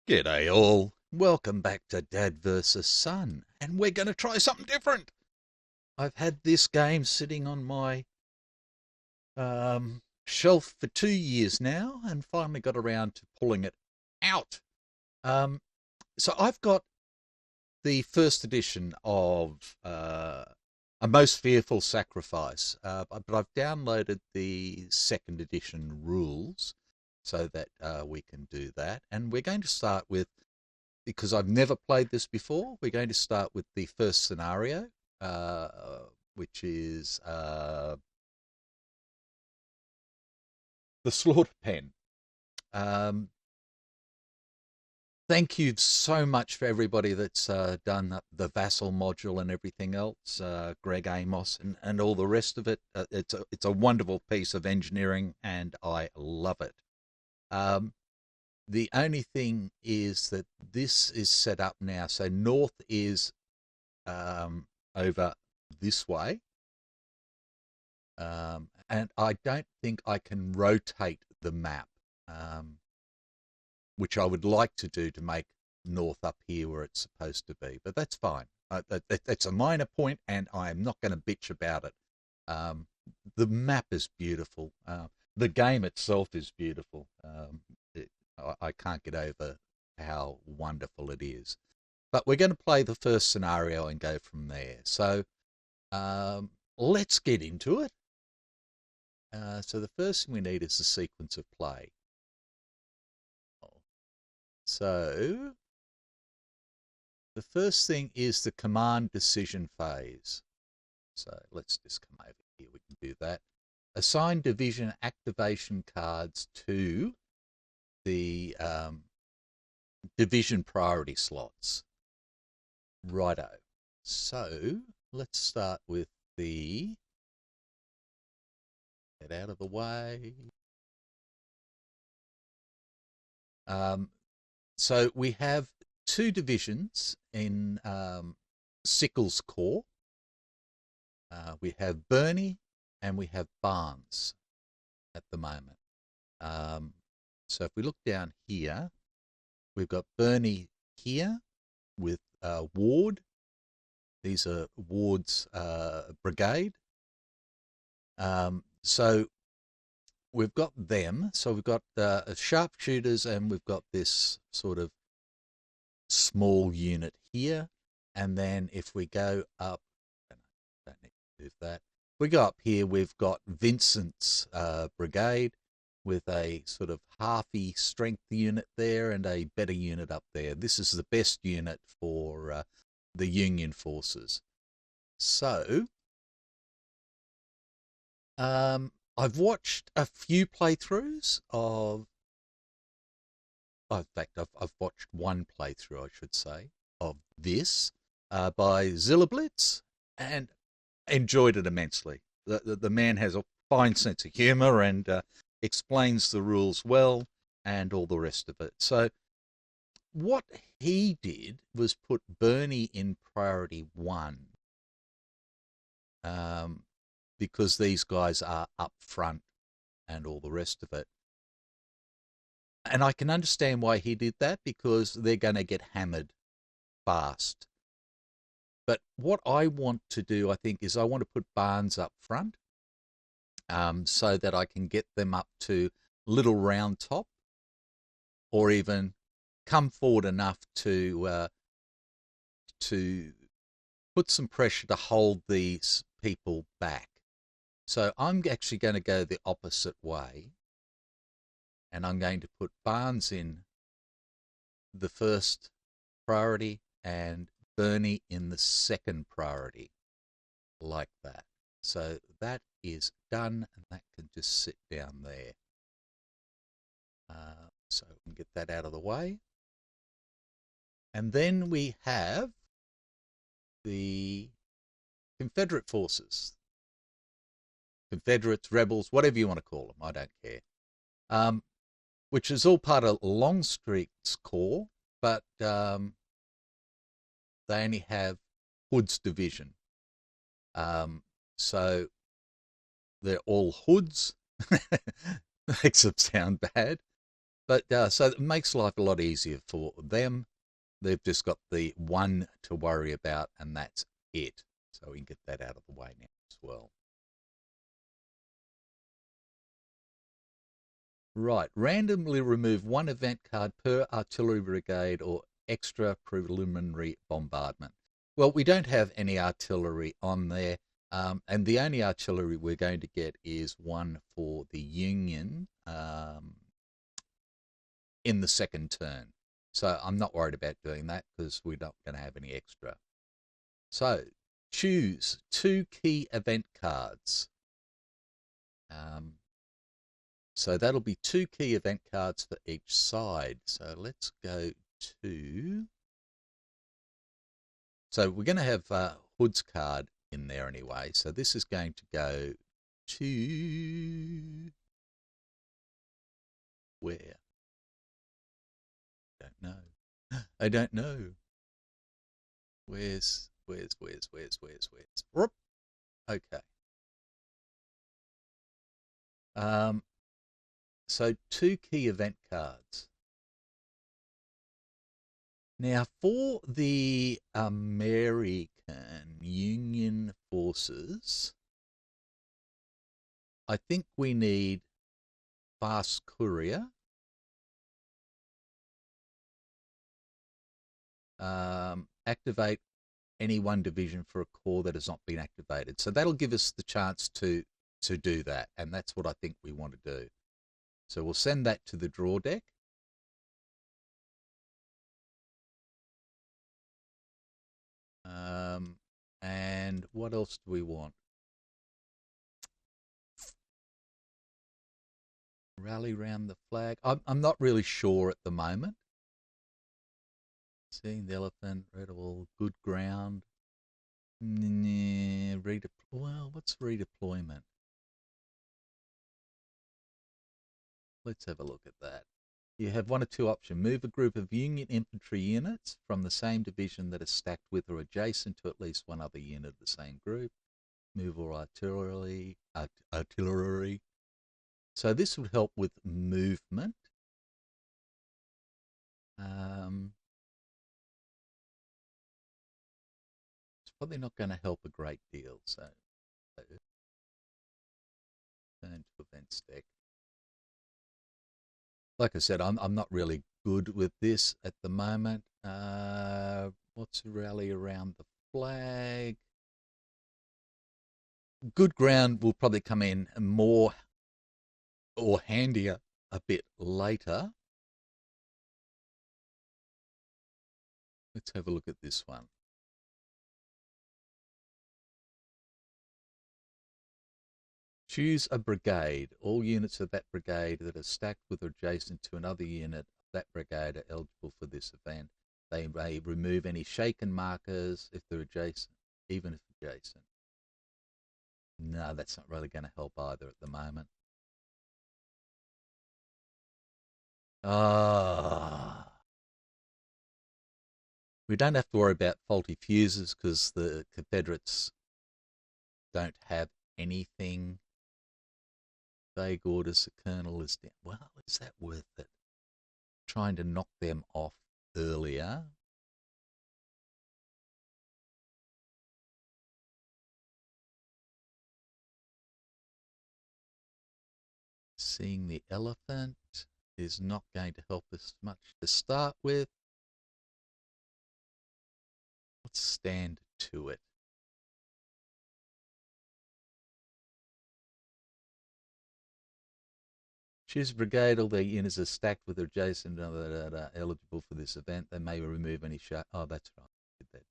G'day all, welcome back to Dad vs Son, and we're going to try something different. I've had this game sitting on my shelf for 2 years now and finally got around to pulling it out. So I've got the first edition of A Most Fearful Sacrifice, but I've downloaded the second edition rules so that we can do that. And we're going to start with, because I've never played this before, we're going to start with the first scenario, which is the slaughter pen. Thank you so much for everybody that's done the vassal module and everything else, Greg Amos and all the rest of it. It's a wonderful piece of engineering and I love it. The only thing is that this is set up now. So north is over this way. And I don't think I can rotate the map, which I would like to do to make north up here where it's supposed to be. But that's fine. That's a minor point, and I am not going to bitch about it. The map is beautiful. The game itself is beautiful. I can't get over how wonderful it is. But we're going to play the first scenario and go from there. So let's get into it. So the first thing we need is the sequence of play. So the first thing is the command decision phase. So let's just come over here. We can do that. Assign division activation cards to the division priority slots. Righto. So let's start with the, get out of the way. So we have two divisions in Sickles Corps. We have Bernie and we have Barnes at the moment. So if we look down here, we've got Bernie here with Ward. These are Ward's brigade. So we've got them. So we've got sharpshooters and we've got this sort of small unit here. And then if we go up, don't need to move that. We go up here, we've got Vincent's brigade with a sort of halfy strength unit there and a better unit up there. This is the best unit for the Union forces. So I've watched a few playthroughs of, in fact, I've watched one playthrough, I should say, of this by Zillablitz and enjoyed it immensely. The man has a fine sense of humor and explains the rules well and all the rest of it. So what he did was put Bernie in priority 1 because these guys are up front and all the rest of it. And I can understand why he did that, because they're going to get hammered fast. But what I want to do, I think, is I want to put Barnes up front so that I can get them up to Little Round Top, or even come forward enough to put some pressure to hold these people back. So I'm actually going to go the opposite way, and I'm going to put Barnes in the first priority and Bernie in the second priority, like that. So that is done, and that can just sit down there. So we can get that out of the way. And then we have the Confederate forces. Confederates, rebels, whatever you want to call them, I don't care. Which is all part of Longstreet's corps, but they only have Hood's division. So they're all Hoods. Makes them sound bad. But so it makes life a lot easier for them. They've just got the one to worry about, and that's it. So we can get that out of the way now as well. Right, randomly remove one event card per artillery brigade or extra preliminary bombardment. Well, we don't have any artillery on there, and the only artillery we're going to get is one for the Union in the second turn. So I'm not worried about doing that because we're not going to have any extra. So choose 2 key event cards. So that'll be 2 key event cards for each side. So let's go to... So we're going to have Hood's card in there anyway. So this is going to go to... Where? I don't know. I don't know. Where's? Okay. So 2 key event cards. Now for the American Union forces, I think we need fast courier. Activate any one division for a corps that has not been activated. So that'll give us the chance to do that, and that's what I think we want to do. So we'll send that to the draw deck. And what else do we want? Rally round the flag. I'm not really sure at the moment. Seeing the elephant, red wall, good ground. Well, what's redeployment? Let's have a look at that. You have one or two options. Move a group of Union infantry units from the same division that is stacked with or adjacent to at least one other unit of the same group. Move all artillery. So this would help with movement. It's probably not going to help a great deal. So turn to events deck. Like I said, I'm not really good with this at the moment. What's a rally around the flag? Good ground will probably come in more or handier a bit later. Let's have a look at this one. Choose a brigade. All units of that brigade that are stacked with or adjacent to another unit of that brigade are eligible for this event. They may remove any shaken markers if they're adjacent, even if adjacent. No, that's not really going to help either at the moment. We don't have to worry about faulty fuses because the Confederates don't have anything. Vague orders, the colonel is down. Well, is that worth it? Trying to knock them off earlier. Seeing the elephant is not going to help us much to start with. Let's stand to it. Choose brigade. All their units are stacked with adjacent that are eligible for this event. They may remove any shot. Oh, that's right. I did that.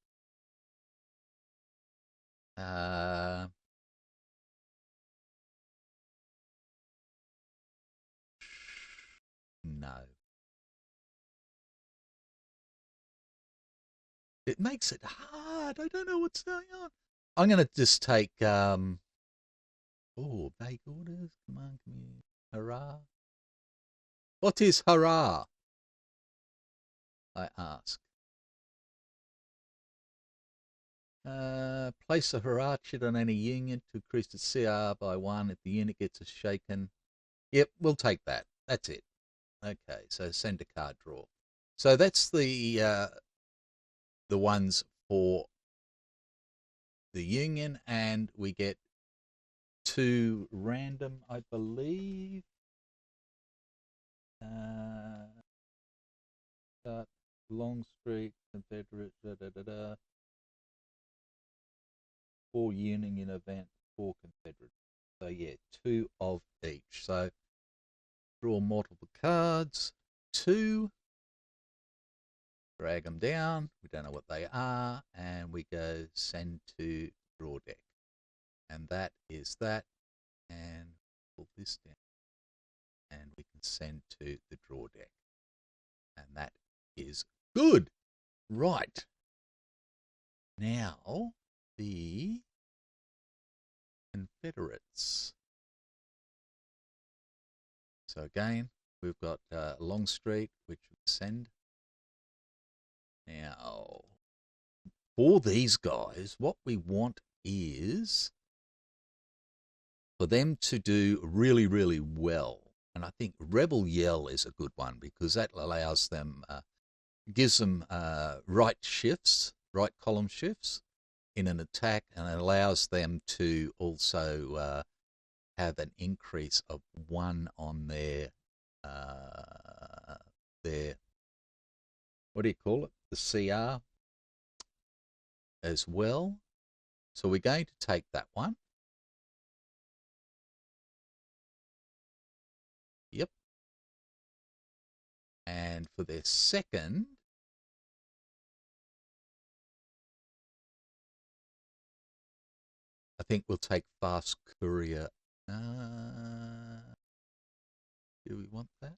No. It makes it hard. I don't know what's going on. I'm going to just take, vague orders. Come on, hurrah. What is hurrah? I ask. Place a Harachid on any union to increase the CR by 1 if the unit gets a shaken. Yep, we'll take that. That's it. Okay, so send a card draw. So that's the ones for the union, and we get 2 random, I believe. Longstreet, Confederate, 4 union event, 4 Confederate. So yeah, 2 of each. So draw multiple cards, 2, drag them down, we don't know what they are, and we go send to draw deck. And that is that, and pull this down, and we can send to the draw deck. And that is good. Right. Now, the Confederates. So again, we've got Longstreet, which we send. Now, for these guys, what we want is for them to do really, really well. And I think Rebel Yell is a good one because that allows them, gives them right shifts, right column shifts in an attack, and it allows them to also have an increase of 1 on their what do you call it? The CR as well. So we're going to take that one. Yep. And for their second, I think we'll take Fast Courier. Do we want that?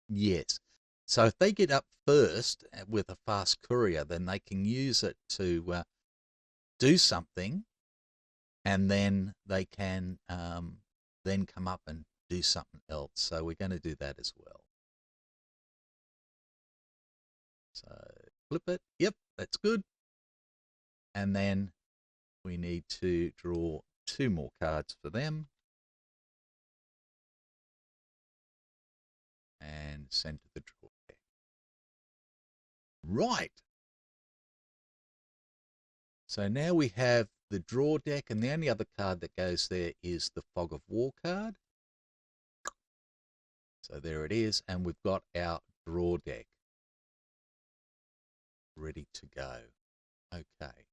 Yes. So if they get up first with a Fast Courier, then they can use it to do something, and then they can then come up and do something else. So we're going to do that as well. So flip it. Yep, that's good. And then we need to draw 2 more cards for them. And send to the draw deck. Right. So now we have the draw deck, and the only other card that goes there is the Fog of War card. So there it is, and we've got our draw deck ready to go. Okay.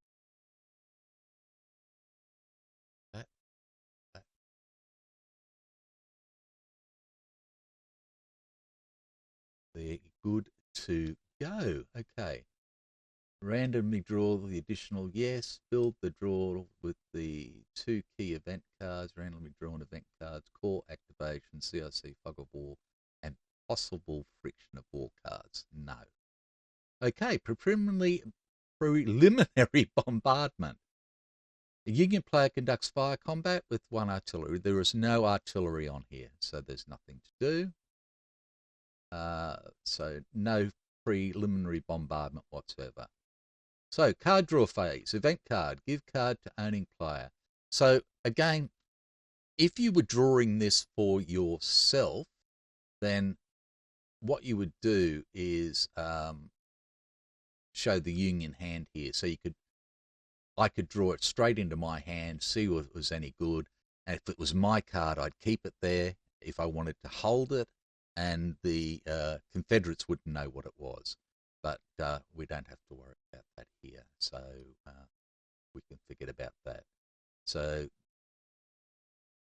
They're good to go. Okay. Randomly draw the additional yes. Build the draw with the 2 key event cards. Randomly drawn event cards. Core activation, CIC, Fog of War, and possible friction of war cards. No. Okay. Preliminary bombardment. A Union player conducts fire combat with 1 artillery. There is no artillery on here, so there's nothing to do. So no preliminary bombardment whatsoever. So card draw phase, event card, give card to owning player. So again, if you were drawing this for yourself, then what you would do is show the Union hand here. So I could draw it straight into my hand, see if it was any good. And if it was my card, I'd keep it there if I wanted to hold it. And the Confederates wouldn't know what it was. But we don't have to worry about that here. So we can forget about that. So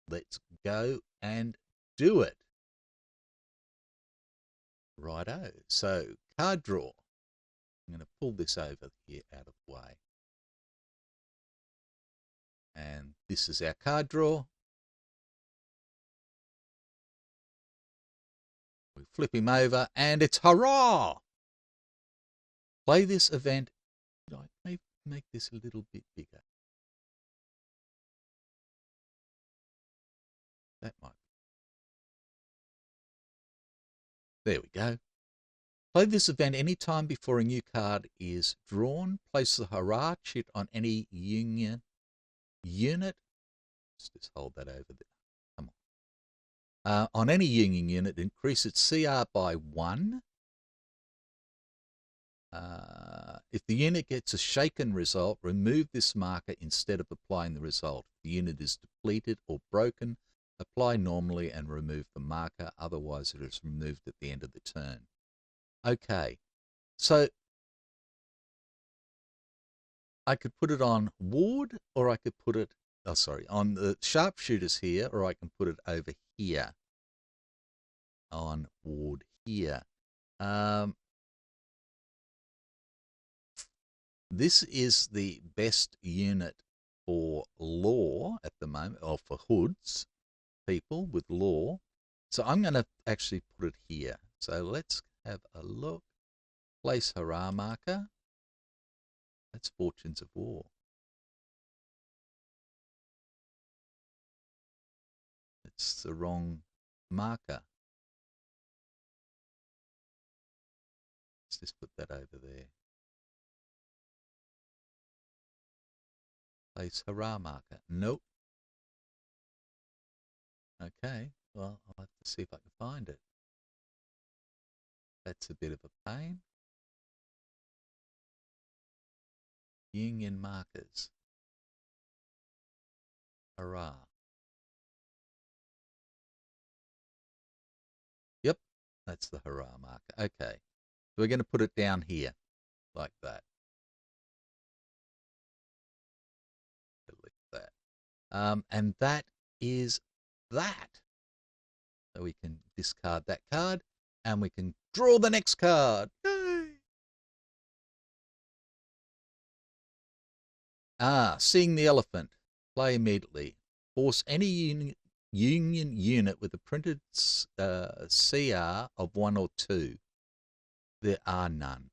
let's go and do it. Righto. So card draw. I'm going to pull this over here out of the way. And this is our card draw. We flip him over and it's hurrah! Play this event. I may make this a little bit bigger. That might be. There we go. Play this event any time before a new card is drawn. Place the hurrah chit on any union unit. Let's just hold that over there. Come on. On any union unit, increase its CR by 1. If the unit gets a shaken result, remove this marker instead of applying the result. If the unit is depleted or broken, apply normally and remove the marker. Otherwise, it is removed at the end of the turn. Okay, so I could put it on ward, or I could put it, on the sharpshooters here, or I can put it over here on ward here. This is the best unit for law at the moment, or for hoods, people with law. So I'm going to actually put it here. So let's have a look. Place hurrah marker. That's Fortunes of War. It's the wrong marker. Let's just put that over there. Place hurrah marker. Nope. Okay, well, I'll have to see if I can find it. That's a bit of a pain. Union markers. Hurrah. Yep, that's the hurrah marker. Okay, so we're going to put it down here, like that. Delete that. And that is that. So we can discard that card, and we can draw the next card. Yay! Seeing the elephant. Play immediately. Force any union unit with a printed CR of 1 or 2. There are none.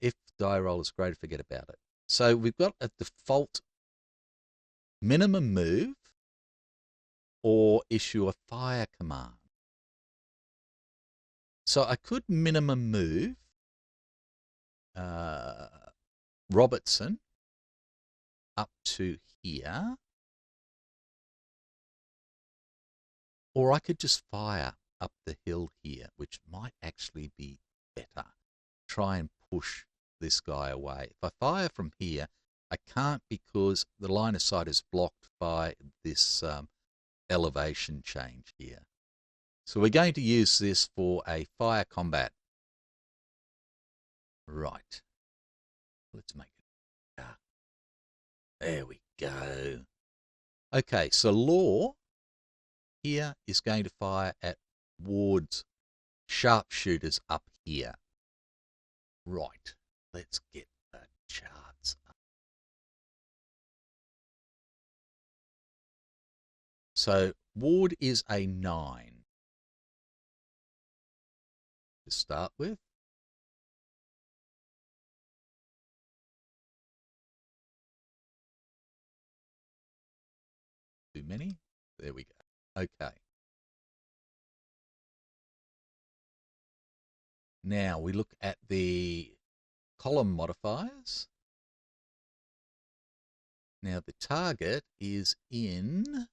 If die roll is greater, forget about it. So we've got a default minimum move or issue a fire command. So I could minimum move Robertson up to here, or I could just fire up the hill here, which might actually be better. Try and push this guy away. If I fire from here, I can't, because the line of sight is blocked by this elevation change here. So we're going to use this for a fire combat. Right. Let's make it. There we go. Okay, so law here is going to fire at Ward's sharpshooters up here. Right. Let's get the charts up. So Ward is a 9 to start with. Too many? There we go. Okay. Now we look at the column modifiers. Now the target is in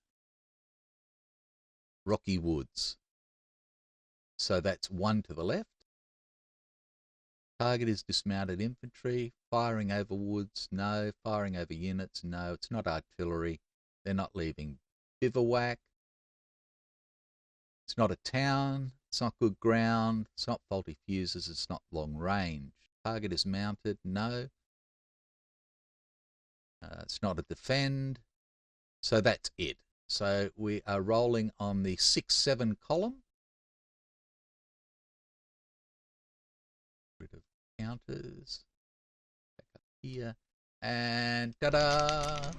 Rocky Woods. So that's 1 to the left. Target is dismounted infantry. Firing over woods, no. Firing over units, no. It's not artillery. They're not leaving bivouac. It's not a town. It's not good ground. It's not faulty fuses. It's not long range. Target is mounted, no. It's not a defend. So that's it. So we are rolling on the 6-7 column. Rid of counters. Back up here. And ta-da!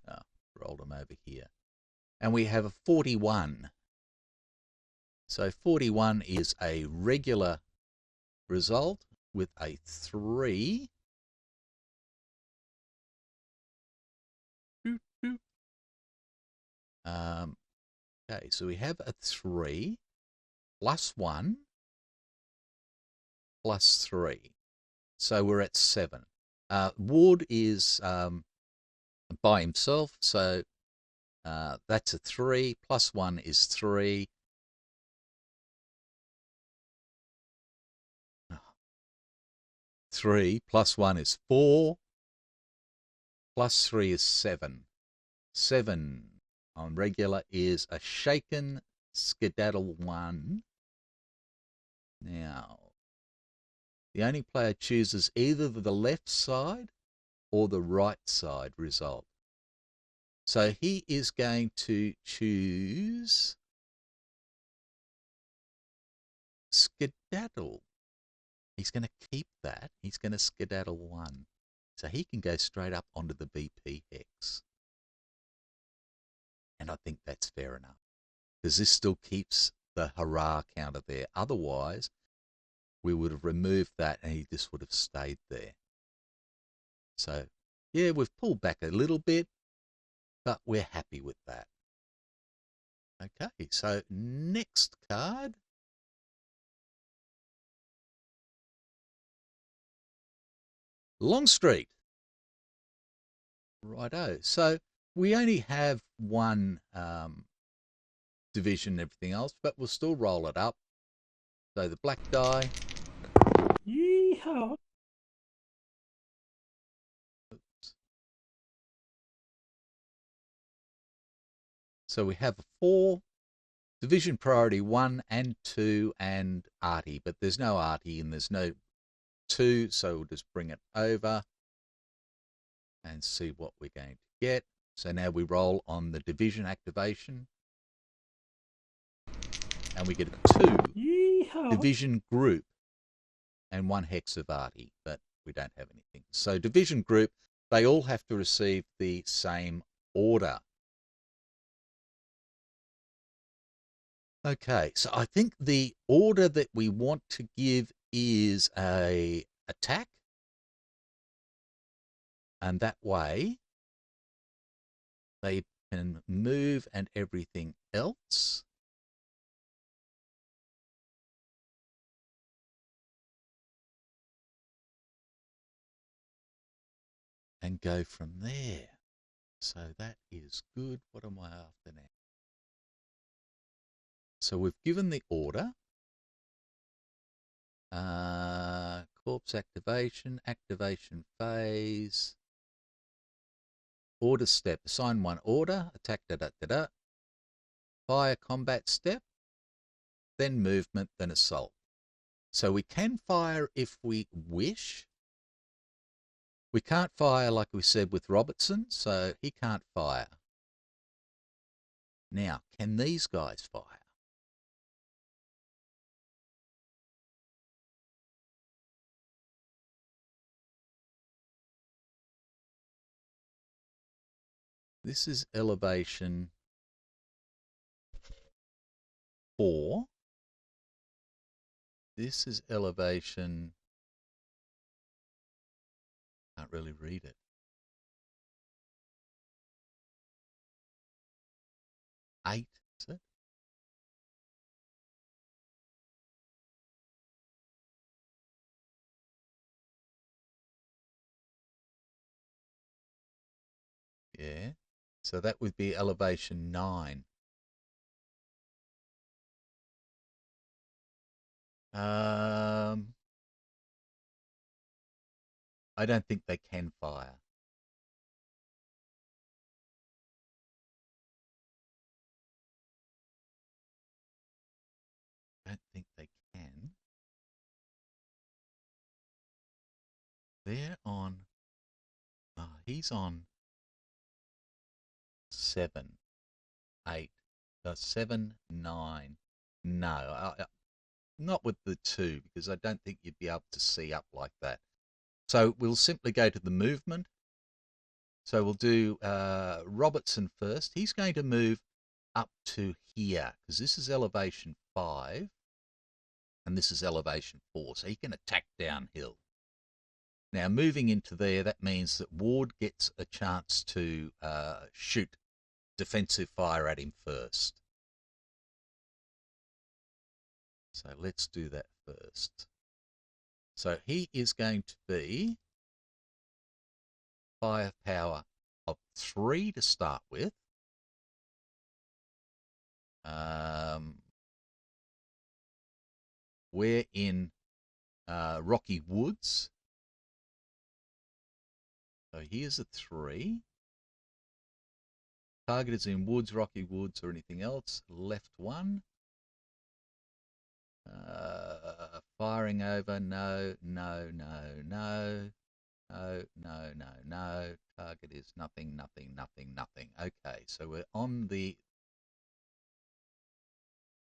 Oh, roll them over here. And we have a 41. So 41 is a regular result with a 3. Okay, so we have a 3 plus 1. plus 3. So we're at 7. Ward is by himself, so that's a 3. Plus 1 is 3. 3 plus 1 is 4. Plus 3 is 7. 7 on regular is a shaken skedaddle 1. Now, the only player chooses either the left side or the right side result. So he is going to choose skedaddle. He's going to keep that. He's going to skedaddle 1. So he can go straight up onto the BP hex. And I think that's fair enough, because this still keeps the hurrah counter there. Otherwise, we would have removed that and he just would have stayed there. So, yeah, we've pulled back a little bit, but we're happy with that. Okay, so next card. Longstreet. Righto. So we only have one division and everything else, but we'll still roll it up. So the black die. Yeehaw! Oops. So we have 4. Division priority 1 and 2 and Artie, but there's no Artie and there's no 2, so we'll just bring it over and see what we're going to get. So now we roll on the division activation and we get a 2 Yeehaw! division group and 1 hex of Artie, but we don't have anything. So division group, they all have to receive the same order. Okay, so I think the order that we want to give is a attack, and that way they can move and everything else. And go from there. So that is good. What am I after now? So we've given the order. Corpse activation, activation phase, order step, assign 1 order, attack, da-da-da-da, fire combat step, then movement, then assault. So we can fire if we wish. We can't fire, like we said, with Robertson, so he can't fire. Now, can these guys fire? This is elevation 4. This is elevation, can't really read it. 8, is it? Yeah. So that would be elevation 9. I don't think they can fire. I don't think they can. They're on, he's on 7, 8, 7, 9. No, not with the 2, because I don't think you'd be able to see up like that. So we'll simply go to the movement. So we'll do Robertson first. He's going to move up to here, because this is elevation 5 and this is elevation 4, so he can attack downhill. Now, moving into there, that means that Ward gets a chance to shoot defensive fire at him first. So let's do that first. So he is going to be firepower of 3 to start with. We're in Rocky Woods. So here's a 3. Target is in Woods, Rocky Woods, or anything else. Left 1. Firing over. No, no, no, no. No, no, no, no. Target is nothing, nothing, nothing, nothing. Okay, so we're on the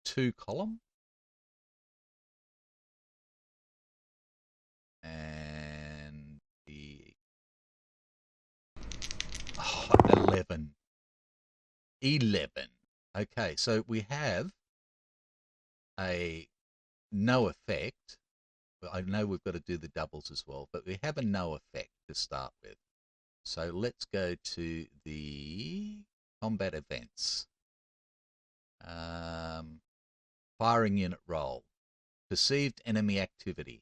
2 column. And the 11. 11. Okay, so we have a no effect. I know we've got to do the doubles as well, but we have a no effect to start with. So let's go to the combat events. Firing unit roll. Perceived enemy activity.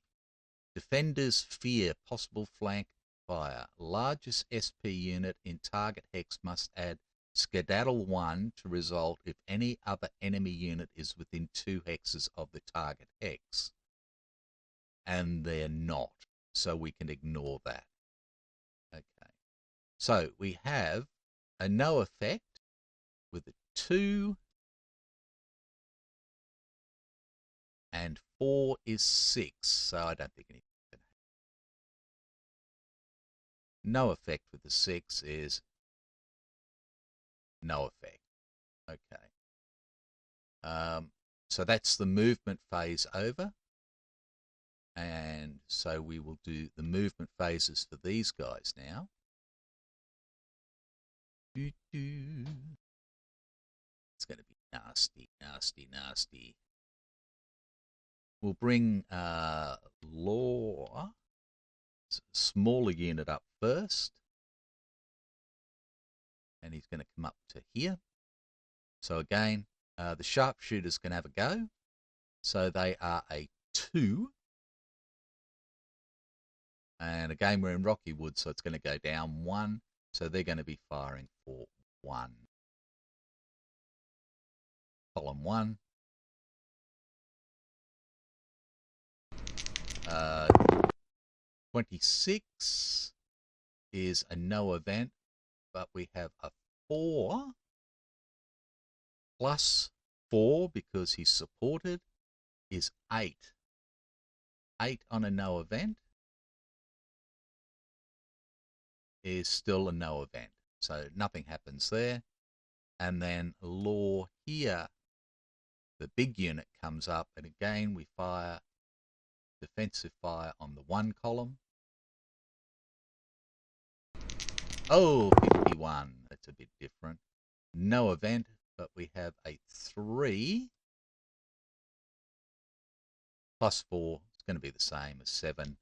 Defenders fear possible flank fire. Largest SP unit in target hex must add skedaddle 1 to result if any other enemy unit is within 2 hexes of the target hex. And they're not, so we can ignore that. Okay, so we have a no effect with a 2, and 4 is 6, so I don't think anything can happen. No effect with the 6 is no effect. Okay. So that's the movement phase over. And so we will do the movement phases for these guys now. It's going to be nasty, nasty, nasty. We'll bring Law, smaller unit up first. And he's going to come up to here. So again, the sharpshooters can have a go. So they are a 2. And again, we're in Rocky Wood, so it's going to go down 1. So they're going to be firing for 1. Column 1. 26 is a no event, but we have a 4 plus 4 because he's supported is 8. 8 on a no event is still a no event. So nothing happens there. And then Law here, the big unit comes up, and again we fire defensive fire on the 1 column. Oh, 51. That's a bit different. No event, but we have a 3 plus 4. It's going to be the same as 7.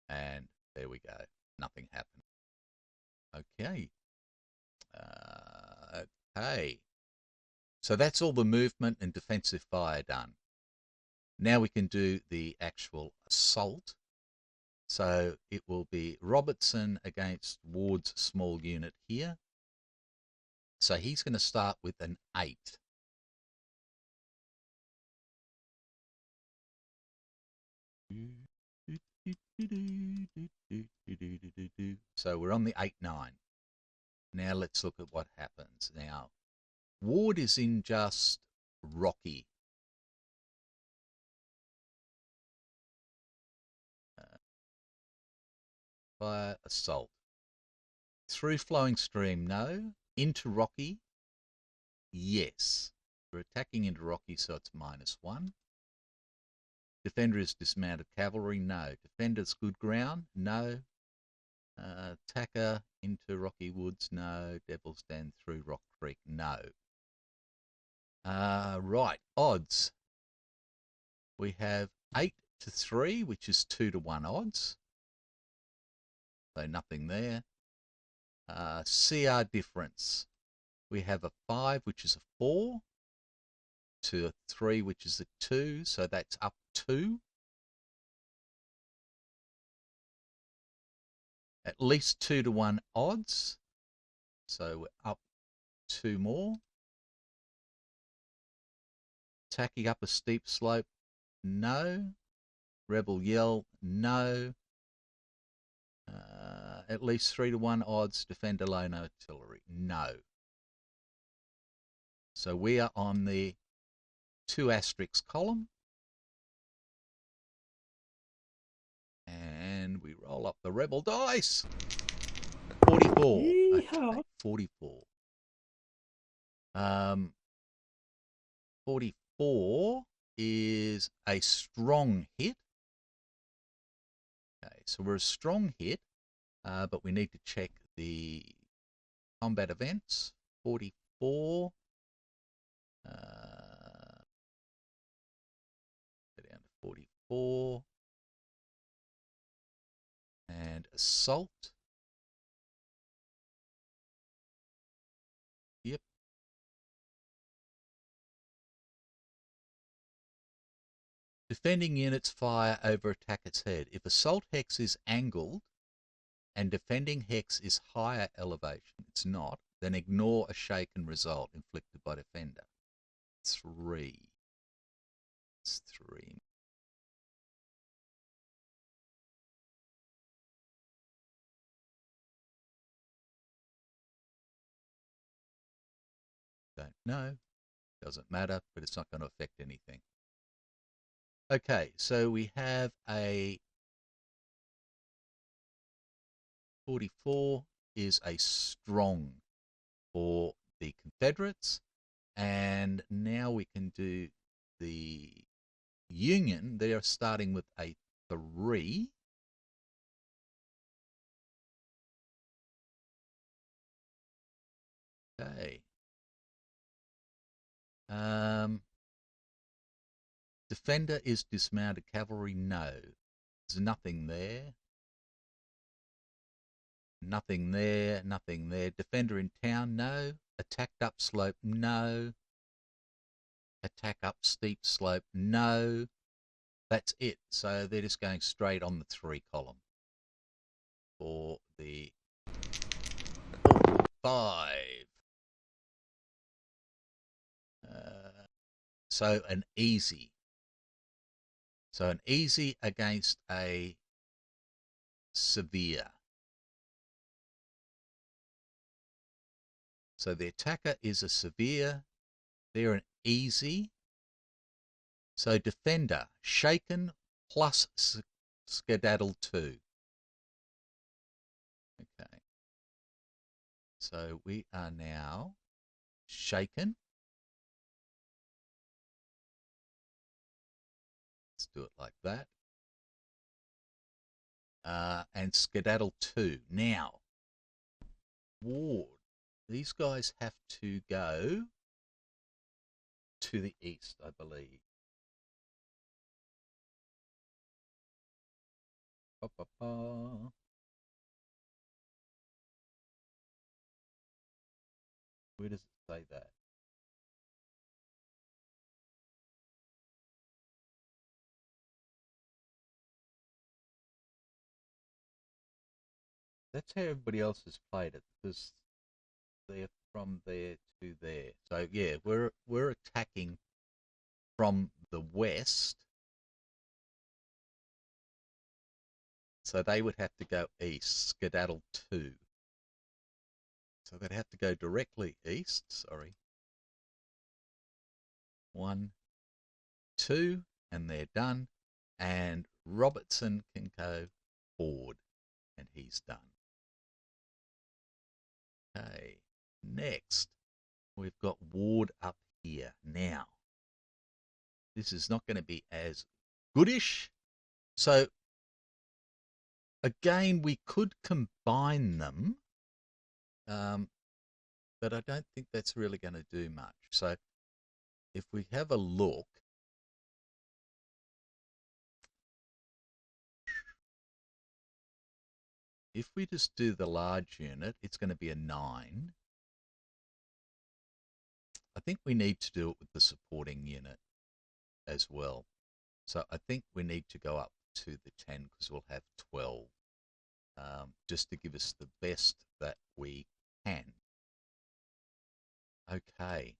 And there we go. Nothing happened. Okay. Okay. So that's all the movement and defensive fire done. Now we can do the actual assault. So it will be Robertson against Ward's small unit here. So he's going to start with an 8. So we're on the 8-9. Now let's look at what happens. Now, Ward is in just Rocky. Fire assault. Through flowing stream, no. Into Rocky, yes. We're attacking into Rocky, so it's -1. Defender is dismounted cavalry, no. Defender's good ground, no. Attacker into Rocky Woods, no. Devil's Den through Rock Creek, no. Right, odds. We have 8 to 3, which is 2 to 1 odds. So nothing there. CR difference. We have a 5, which is a 4. to a 3, which is a 2, so that's up 2. At least 2 to 1 odds, so we're up 2 more. Tacking up a steep slope, no. Rebel Yell, no. At least 3 to 1 odds, Defender Lone Artillery, no. So we are on the 2 asterisk column. And we roll up the Rebel dice. 44. Okay, 44. 44 is a strong hit. Okay, so we're a strong hit, but we need to check the combat events. 44. Go down to 44. And assault. Yep. Defending units fire over attacker's head. If assault hex is angled and defending hex is higher elevation, it's not, then ignore a shaken result inflicted by defender. 3. It's 3. Don't know. Doesn't matter, but it's not going to affect anything. Okay, so we have a 44 is a strong for the Confederates, and now we can do the Union. They are starting with a 3. Okay. Defender is dismounted cavalry, no. There's nothing there. Nothing there, nothing there. Defender in town, no. Attacked up slope, no. Attack up steep slope, no. That's it. So they're just going straight on the 3 column for the 5. So an easy. So an easy against a severe. So the attacker is a severe. They're an easy. So defender, shaken plus skedaddle 2. Okay. So we are now shaken. Let's do it like that. And skedaddle 2. Now, ward. These guys have to go to the east, I believe. Where does it say that? That's how everybody else has played it, because they're from there to there. So yeah, we're attacking from the west. So they would have to go east, skedaddle 2. So they'd have to go directly east, sorry. 1, 2, and they're done. And Robertson can go forward, and he's done. Okay, next, we've got Ward up here. Now, this is not going to be as goodish. So, again, we could combine them, but I don't think that's really going to do much. So, if we have a look, if we just do the large unit, it's going to be a 9. I think we need to do it with the supporting unit as well. So I think we need to go up to the 10 because we'll have 12, just to give us the best that we can. Okay.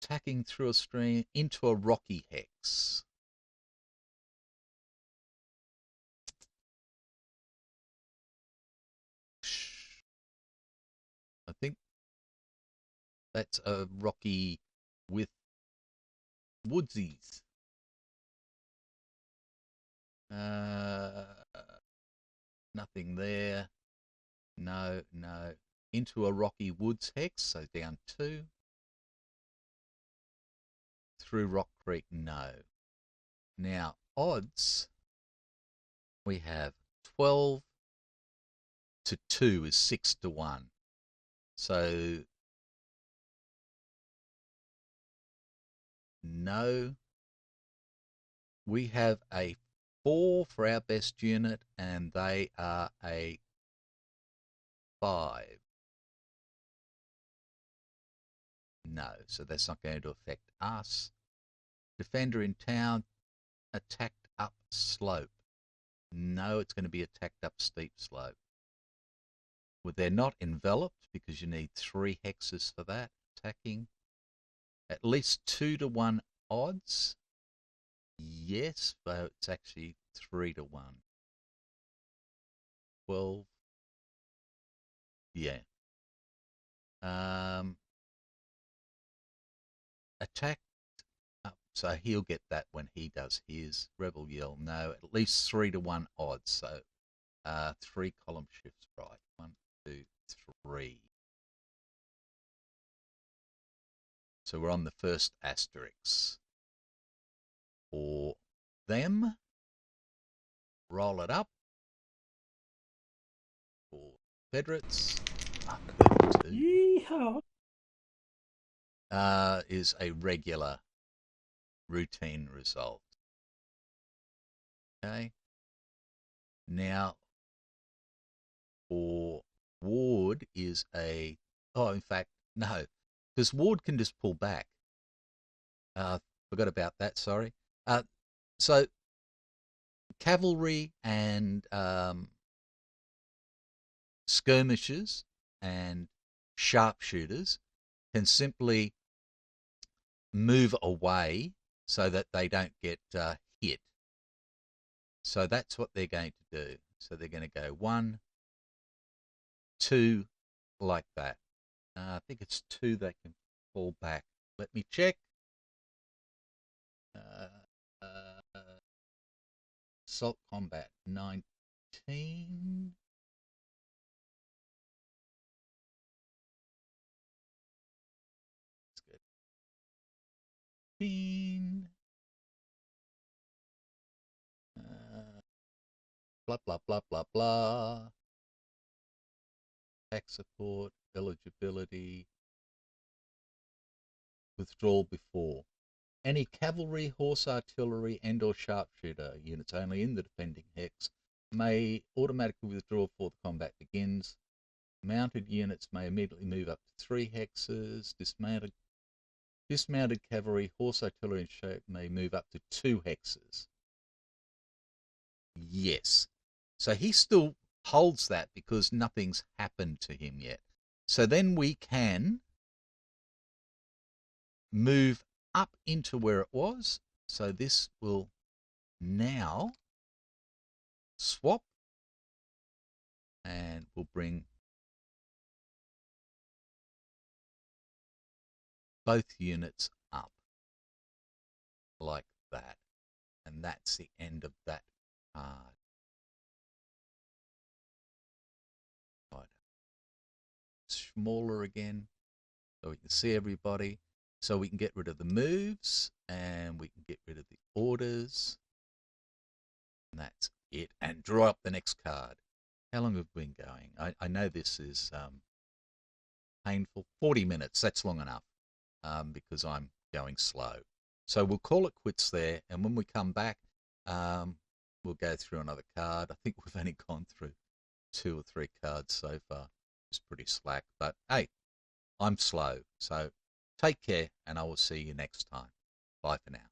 Tacking through a stream into a rocky hex. I think that's a rocky with woodsies. Nothing there. No, no. Into a rocky woods hex, so down 2. Through Rock Creek, no. Now, odds, we have 12 to 2 is 6 to 1. So, no. We have a 4 for our best unit, and they are a 5. No, so that's not going to affect us. Defender in town, attacked up slope. No, it's going to be attacked up steep slope. Well, they're not enveloped because you need 3 hexes for that. Attacking. At least 2 to 1 odds. Yes, but it's actually 3 to 1. 12. Yeah. Attack up, so he'll get that when he does his. Rebel Yell, no. At least 3 to 1 odds, so 3 column shifts, right. 1, 2, 3. So we're on the first asterisk. For them, roll it up. For Confederates, Yeehaw! Is a regular routine result. Okay. Now, for Ward is a, in fact, no, because Ward can just pull back. Forgot about that, sorry. So, cavalry and skirmishers and sharpshooters can simply move away so that they don't get hit. So that's what they're going to do. So they're going to go 1, 2, like that. I think it's 2 they can fall back. Let me check. Assault combat 19. That's good. 15. Blah, blah, blah, blah, blah. Tax support, eligibility, withdrawal before. Any cavalry, horse artillery, and or sharpshooter units only in the defending hex may automatically withdraw before the combat begins. Mounted units may immediately move up to 3 hexes. Dismounted cavalry, horse artillery, and shape may move up to 2 hexes. Yes. So he still holds that because nothing's happened to him yet. So then we can move up into where it was. So this will now swap and we'll bring both units up like that. And that's the end of that card. Right. Smaller again so we can see everybody. So we can get rid of the moves and we can get rid of the orders. And that's it. And draw up the next card. How long have we been going? I know this is painful. 40 minutes, that's long enough because I'm going slow. So we'll call it quits there. And when we come back, we'll go through another card. I think we've only gone through 2 or 3 cards so far. It's pretty slack, but hey, I'm slow. So take care, and I will see you next time. Bye for now.